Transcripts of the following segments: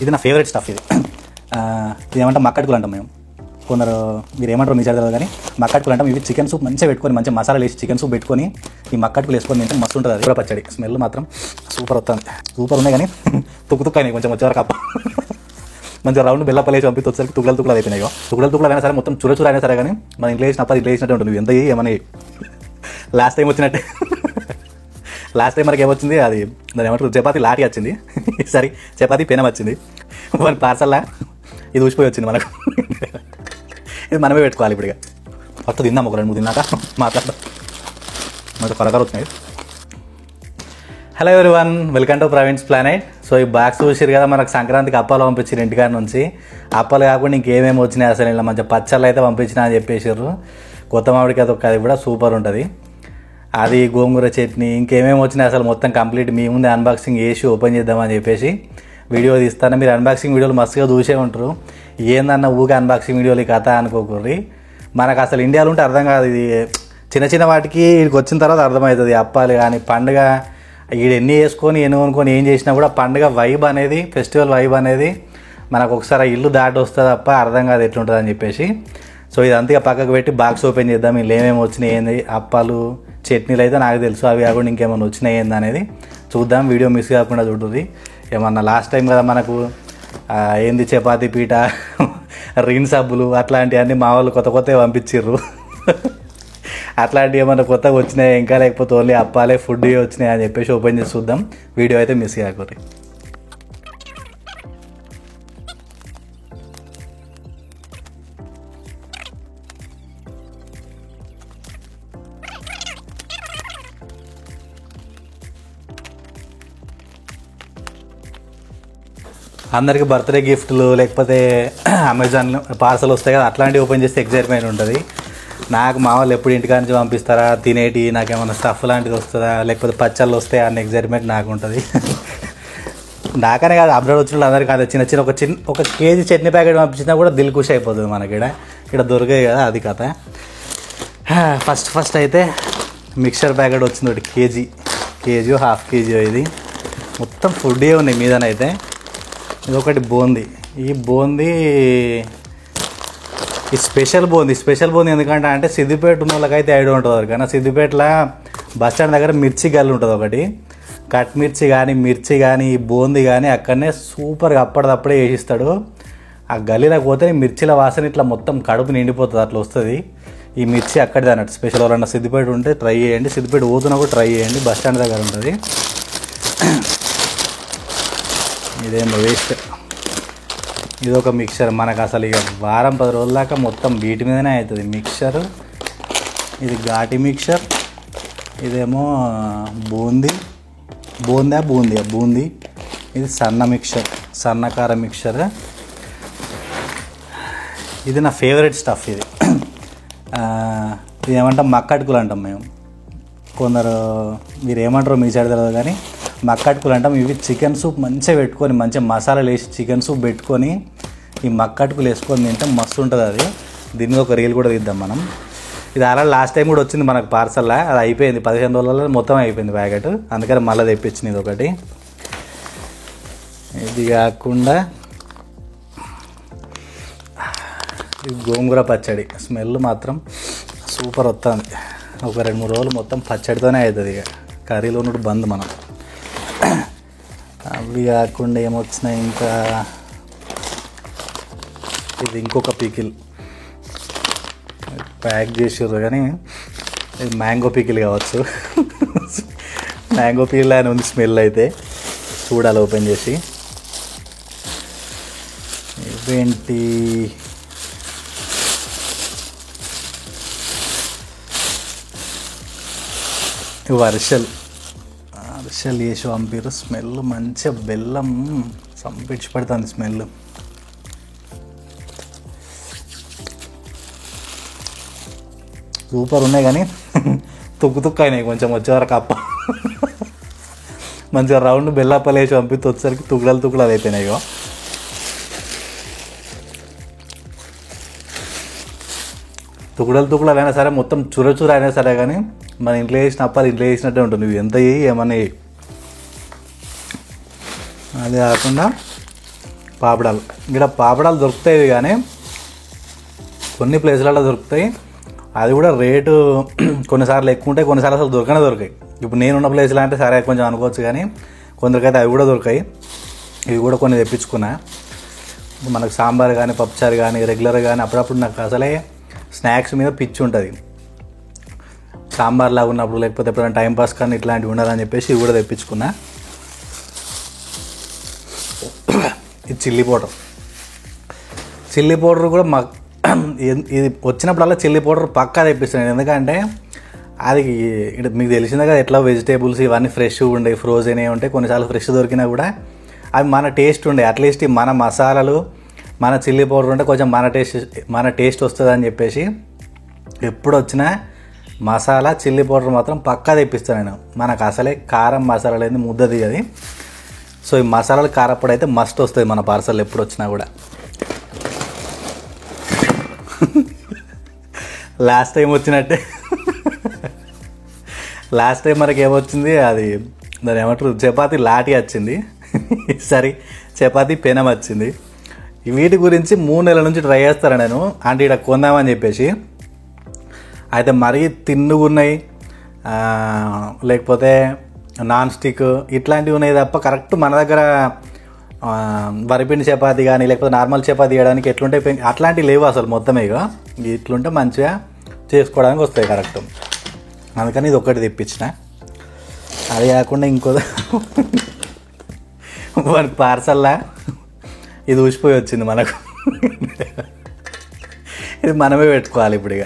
ఇది నా favourite stuff. ఇది ఇది ఏమంటాం మక్కడుకులు అంటాం మేము. కొందరు మీరు ఏమంటారు మీ చదివారు కానీ మక్కడుకులు అంటాం. ఇవి చికెన్ సూప్ మంచిగా పెట్టుకొని మంచిగా మసాలాలు వేసి చికెన్ సూప్ పెట్టుకొని ఈ మక్కడుకులు వేసుకొని తింటే మస్తు ఉంటుంది. అది కూడా పచ్చడి స్మెల్ మాత్రం సూపర్ వస్తుంది. సూపర్ ఉన్నాయి కానీ తుక్కు అయినాయి కొంచెం వచ్చేవరకు అప్ప మంచిగా రౌండ్ బెల్లపల్లేసి పంపిస్తే వచ్చేసరికి తుక్కులు అయిపోయినాయి. తుక్కులు అయినా సరే మొత్తం చుర అయినా సరే కానీ మన ఇంట్లో వేసినప్పుడు ఇంట్లో వేసినట్టు ఉంటుంది. ఎంత ఏమని లాస్ట్ టైం వచ్చినట్టే. లాస్ట్ టైం మనకి ఏమొచ్చింది, అది దాని ఏమంటారు చపాతీ లారీ వచ్చింది. సరే చపాతీ పెనం వచ్చింది. మన పార్సల్లా ఇది ఊసిపోయి వచ్చింది మనకు. ఇది మనమే పెట్టుకోవాలి ఇప్పుడు. ఇక ఫస్ట్ తిందాం, ఒక 2-3 తిన్నాక మాట్లాడదాం. మనకు కరకర వచ్చినాయి. Hello everyone, welcome to Praveen's planet. So ఈ బాక్స్ చూసారు కదా, మనకు సంక్రాంతికి అప్పాలు పంపించారు ఇంటికాడ నుంచి. అప్పాలు కాకుండా ఇంకేమేమి వచ్చినాయి అసలు, ఇలా మంచిగా పచ్చళ్ళు అయితే పంపించినా అని చెప్పేసారు. కొత్త మామిడికాయ తొక్క అది కూడా సూపర్ ఉంటుంది. అది గోంగూర చట్నీ ఇంకేమేమి వచ్చినాయి అసలు మొత్తం కంప్లీట్ మీ ముందే అన్బాక్సింగ్ చేసి ఓపెన్ చేద్దామని చెప్పేసి వీడియో తీస్తాను. మీరు అన్బాక్సింగ్ వీడియోలు మస్తుగా చూసే ఉంటారు. ఏందన్న ఊగా అన్బాక్సింగ్ వీడియోలు ఈ కథ అనుకోకూర్రి. మనకు అసలు ఇండియాలో ఉంటే అర్థం కాదు. ఇది చిన్న చిన్న వాటికి వీడికి వచ్చిన తర్వాత అర్థమవుతుంది. అప్పాలు కానీ పండుగ వీడు ఎన్ని వేసుకొని ఎన్ని కొనుక్కొని ఏం చేసినా కూడా పండుగ వైబ్ అనేది, ఫెస్టివల్ వైబ్ అనేది మనకు ఒకసారి ఇల్లు దాటి వస్తుంది తప్ప అర్థం కాదు ఎట్లుంటుంది అని చెప్పేసి. సో ఇదంతా పక్కకు పెట్టి బాక్స్ ఓపెన్ చేద్దాం. వీళ్ళు ఏమేమి వచ్చినాయి ఏంది, అప్పాలు చట్నీలు అయితే నాకు తెలుసు, అవి కాకుండా ఇంకేమైనా వచ్చినాయి ఏంది అనేది చూద్దాం. వీడియో మిస్ కాకుండా చూడుర్రి. ఏమన్నా లాస్ట్ టైం కదా మనకు ఏంది చపాతీ పీట, రిన్ సబ్బులు అట్లాంటివన్నీ మా వాళ్ళు కొత్త పంపించిర్రు. అట్లాంటివి ఏమన్నా కొత్తగా వచ్చినాయి ఇంకా, లేకపోతే ఓన్లీ అప్పాలే ఫుడ్ వచ్చినాయి అని చెప్పేసి ఓపెన్ చేసి చూద్దాం. వీడియో అయితే మిస్ కాకూడదు. అందరికీ బర్త్డే గిఫ్ట్లు లేకపోతే అమెజాన్ పార్సల్ వస్తాయి కదా, అట్లాంటివి ఓపెన్ చేస్తే ఎగ్జైట్మెంట్ ఉంటుంది. నాకు మా వాళ్ళు ఎప్పుడు ఇంటికాడ నుంచి పంపిస్తారా తినేటి, నాకేమన్నా స్టఫ్ లాంటిది వస్తుందా లేకపోతే పచ్చళ్ళు వస్తాయా అన్న ఎగ్జైట్మెంట్ నాకు ఉంటుంది. నాకనే కాదు, అబ్రాడ్ వచ్చిన అందరికీ కాదు. ఒక కేజీ చట్నీ ప్యాకెట్ పంపించినా కూడా దిల్ ఖుషి అయిపోతుంది మనకి. ఇక్కడ దొరికాయి కదా, అది కథ. ఫస్ట్ అయితే మిక్చర్ ప్యాకెట్ వచ్చింది ఒకటి, కేజీ హాఫ్ కేజీ. ఇది మొత్తం ఫుడ్డే ఉన్నాయి మీదనైతే. ఇది ఒకటి బూందీ. ఈ బూందీ ఈ స్పెషల్ బూందీ ఎందుకంటే అంటే సిద్దిపేట ఉన్న వాళ్ళకైతే ఐడియా ఉంటుంది. కానీ సిద్దిపేటలో బస్ స్టాండ్ దగ్గర మిర్చి గల్లి ఉంటుంది ఒకటి. కట్ మిర్చి కానీ ఈ బూందీ కానీ అక్కడనే సూపర్గా అప్పటిదప్పుడే వేసిస్తాడు. ఆ గల్లీలోకి పోతే మిర్చిల వాసన ఇట్లా మొత్తం కడుపు నిండిపోతుంది, అట్లా వస్తుంది. ఈ మిర్చి అక్కడిది అన్నట్టు స్పెషల్. ఎవరన్నా సిద్దిపేట ఉంటే ట్రై చేయండి, సిద్దిపేట పోతున్నా కూడా ట్రై చేయండి, బస్ స్టాండ్ దగ్గర ఉంటుంది. ఇదేమో వేస్ట్. ఇది ఒక మిక్చర్. మనకు అసలు ఇక వారం 10 రోజుల దాకా మొత్తం వీటి మీదనే అవుతుంది మిక్చర్. ఇది ఘాటి మిక్చర్. ఇదేమో బూందీ. ఇది సన్నకార మిక్చర్. ఇది నా ఫేవరెట్ స్టఫ్. ఇది ఏమంటాం మక్కడుకులు అంటాం మేము. కొందరు మీరు ఏమంటారో మీ సైడ్ తెలియదు కానీ మక్కడుకులు అంటాం. ఇవి చికెన్ సూప్ మంచిగా పెట్టుకొని మంచిగా మసాలాలు వేసి చికెన్ సూప్ పెట్టుకొని ఈ మక్కడుకులు వేసుకొని తింటే మస్తు ఉంటుంది. అది దీనికి ఒక రీల్ కూడా తీద్దాం మనం. ఇది అలా లాస్ట్ టైం కూడా వచ్చింది మనకు పార్సల్లా, అది అయిపోయింది 15 రోజులలో మొత్తం అయిపోయింది ప్యాకెట్. అందుకని మళ్ళీ తెప్పించింది ఇది ఒకటి. ఇది కాకుండా ఇది గోంగూర పచ్చడి. స్మెల్ మాత్రం సూపర్ వస్తుంది. ఒక 2-3 రోజులు మొత్తం పచ్చడితోనే అవుతుంది. ఇక కర్రీలో ఉన్నట్టు బంద్ మనం. అవి కాకుండా ఏమొచ్చినాయి ఇంకా, ఇది ఇంకొక పికిల్ ప్యాక్ చేసారు కానీ ఇది మ్యాంగో పికిల్ కావచ్చు. మ్యాంగో పికిల్ అని ఉంది స్మెల్ అయితే. చూడాలి ఓపెన్ చేసి. ఇవేంటి, వర్షలు వేసి పంపిరు. స్మెల్ మంచిగా బెల్లం సంపించి పెడుతుంది స్మెల్. సూపర్ ఉన్నాయి కానీ తుక్కు అయినాయి కొంచెం వచ్చేవరకు అప్ప. మంచిగా రౌండ్ బెల్లప్పలు వేసి పంపిస్తే వచ్చేసరికి తుక్కులు అయిపోయినాయి. తుక్కులు అయినా సరే మొత్తం చుర అయినా సరే కానీ మన ఇంట్లో వేసిన అప్పాలు ఇంట్లో వేసినట్టే ఉంటుంది. నువ్వు ఎంత ఏమన్నా. అది కాకుండా పాపడాలు ఇక్కడ పాపడాలు దొరుకుతాయి కానీ కొన్ని ప్లేసులలో దొరుకుతాయి. అది కూడా రేటు కొన్నిసార్లు ఎక్కువ ఉంటాయి, కొన్నిసార్లు అసలు దొరకాయి. ఇప్పుడు నేనున్న ప్లేస్లో అంటే సరే కొంచెం అనుకోవచ్చు, కానీ కొందరికైతే అవి కూడా దొరికాయి. ఇవి కూడా కొన్ని తెప్పించుకున్నా. మనకు సాంబార్ కానీ పప్పుచారు కానీ రెగ్యులర్ కానీ అప్పుడప్పుడు నాకు అసలే స్నాక్స్ మీద పిచ్చి ఉంటుంది. సాంబార్ లాగా ఉన్నప్పుడు లేకపోతే ఎప్పుడైనా టైంపాస్ కానీ ఇట్లాంటివి ఉండాలని చెప్పేసి ఇవి కూడా తెప్పించుకున్నా. ఇది చిల్లీ పౌడర్ కూడా ఇది వచ్చినప్పుడల్లా చిల్లీ పౌడర్ పక్కా తెప్పిస్తాను. ఎందుకంటే అది మీకు తెలిసిందే కదా, ఎట్లా వెజిటేబుల్స్ ఇవన్నీ ఫ్రెష్ ఉండేవి, ఫ్రోజన్ ఏ ఉంటాయి. కొన్నిసార్లు ఫ్రెష్ దొరికినా కూడా అవి మన టేస్ట్ ఉండే, అట్లీస్ట్ మన మసాలాలు మన చిల్లీ పౌడర్ ఉంటే కొంచెం మన టేస్ట్ వస్తుంది అని చెప్పేసి ఎప్పుడు వచ్చినా మసాలా చిల్లీ పౌడర్ మాత్రం పక్కా తెప్పిస్తాను నేను. మనకు అసలే కారం మసాలా లేని ముద్ద దిగది. సో ఈ మసాలాలు కారప్పుడు అయితే మస్ట్ వస్తుంది మన పార్సల్ ఎప్పుడు వచ్చినా కూడా. లాస్ట్ టైం మనకి ఏమొచ్చింది, అది దాని ఏమంటారు, చపాతీ లాటి వచ్చింది. సరే చపాతీ పెనం వచ్చింది. వీటి గురించి 3 నెలల నుంచి ట్రై చేస్తాను నేను, అంటే ఇక్కడ కొందామని చెప్పేసి. అయితే మరీ తిన్నుగున్నాయి లేకపోతే నాన్ స్టిక్ ఇట్లాంటివి ఉన్నాయి తప్ప కరెక్ట్ మన దగ్గర వరిపిండి చపాతీ కానీ లేకపోతే నార్మల్ చపాతీ చేయడానికి ఎట్లుంటాయి అట్లాంటివి లేవు అసలు. మొత్తం ఇట్లుంటే మంచిగా చేసుకోవడానికి వస్తాయి కరెక్ట్. అందుకని ఇది ఒక్కటి తెప్పించిన. అది కాకుండా మనకు పార్సల్లా ఇది ఊసిపోయి వచ్చింది మనకు. ఇది మనమే పెట్టుకోవాలి ఇప్పుడు. ఇక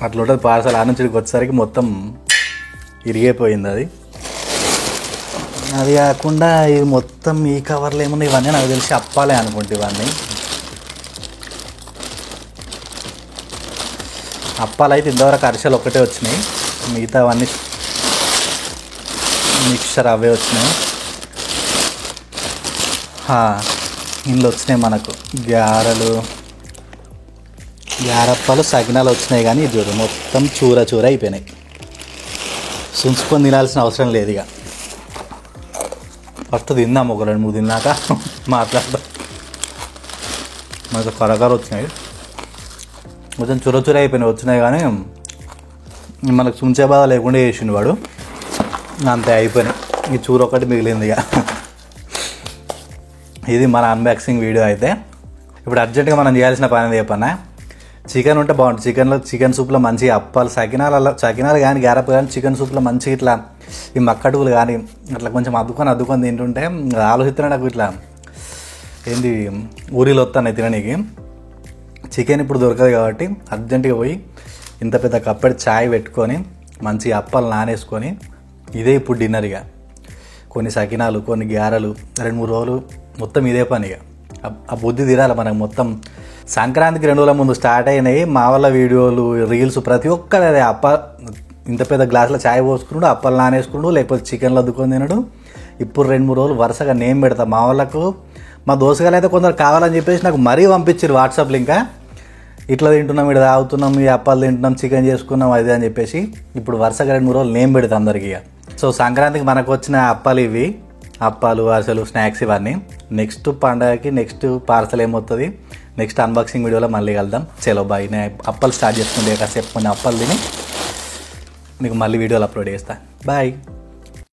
అట్లా ఉంటుంది పార్సల్. ఆ నుంచి వచ్చేసరికి మొత్తం ఇరిగిపోయింది అది. అది కాకుండా ఇది మొత్తం ఈ కవర్లు ఏమున్నాయి, ఇవన్నీ నాకు తెలిసి అప్పాలే అనుకుంటే. ఇవన్నీ అప్పాలు అయితే ఇంతవరకు అరిసెలు ఒక్కటే వచ్చినాయి, మిగతా అవన్నీ మిక్చర్ అవే వచ్చినాయి. ఇందులో వచ్చినాయి మనకు గ్యారప్పాలు సకినాలు వచ్చినాయి. కానీ ఇది చూడు మొత్తం చూర అయిపోయినాయి. సుంచుకొని తినాల్సిన అవసరం లేదు. ఇక ఫస్ట్ తిందాం, ఒక 2-3 తిన్నాక మాట్లాడదాం. మనకు కరకర వచ్చినాయి, కొంచెం చూర వచ్చినాయి. కానీ మనకు సుంచే బాధ లేకుండా చేసిండు వాడు, అంతే అయిపోయినాయి. ఈ చూర ఒకటి మిగిలింది. ఇక ఇది మన అన్బాక్సింగ్ వీడియో. అయితే ఇప్పుడు అర్జెంటుగా మనం చేయాల్సిన పని చెప్పన్నా, చికెన్ ఉంటే బాగుంటుంది. చికెన్ సూప్లో మంచిగా అప్పాలు సకినాలు కానీ గ్యారప్ కానీ చికెన్ సూప్లో మంచిగా ఇట్లా ఈ మక్కడుగులు కానీ అట్లా కొంచెం అద్దుకొని తింటుంటే ఆలోచిస్తున్నాడు నాకు. ఇట్లా ఏంది ఊరిలో వస్తాను తిననీకి. చికెన్ ఇప్పుడు దొరకదు కాబట్టి అర్జెంటుగా పోయి ఇంత పెద్ద కప్పటి ఛాయ్ పెట్టుకొని మంచిగా అప్పాలు నానేసుకొని ఇదే ఇప్పుడు డిన్నర్. ఇక కొన్ని సకినాలు కొన్ని గ్యారలు 2-3 రోజులు మొత్తం ఇదే పని. ఇక ఆ బుద్ధి తీరాలి మనకు. మొత్తం సంక్రాంతికి 2 రోజుల ముందు స్టార్ట్ అయినాయి మా వాళ్ళ వీడియోలు రీల్స్. ప్రతి ఒక్కరు అదే ఇంత పెద్ద గ్లాసులో ఛాయ్ పోసుకున్నాడు, అప్పాలు నానేసుకున్నాడు, లేకపోతే చికెన్లు అద్దుకొని తినడు. ఇప్పుడు 2-3 రోజులు వరుసగా నేను పెడతా మా వాళ్ళకు. మా దోస్తుగాలు అయితే కొందరు కావాలని చెప్పేసి నాకు మరీ పంపించారు వాట్సాప్లో. ఇంకా ఇట్లా తింటున్నాం, ఇక్కడ తాగుతున్నాం, ఈ అప్పాలు తింటున్నాం, చికెన్ చేసుకున్నాం అది అని చెప్పేసి. ఇప్పుడు వరుసగా 2-3 రోజులు నేను పెడతా అందరికీ. సో సంక్రాంతికి మనకు వచ్చిన అప్పాలు ఇవి, అప్పాలు అసలు స్నాక్స్ ఇవన్నీ. నెక్స్ట్ పండగకి నెక్స్ట్ పార్సల్ ఏమవుతుంది నెక్స్ట్ అన్బాక్సింగ్ వీడియోలో మళ్ళీ కలుద్దాం. చలో బాయ్. నేను అప్పాలు స్టార్ట్ చేసుకుంటే కాసేపు కొన్ని అప్పాలు తిని మీకు మళ్ళీ వీడియోలు అప్లోడ్ చేస్తాను. బాయ్.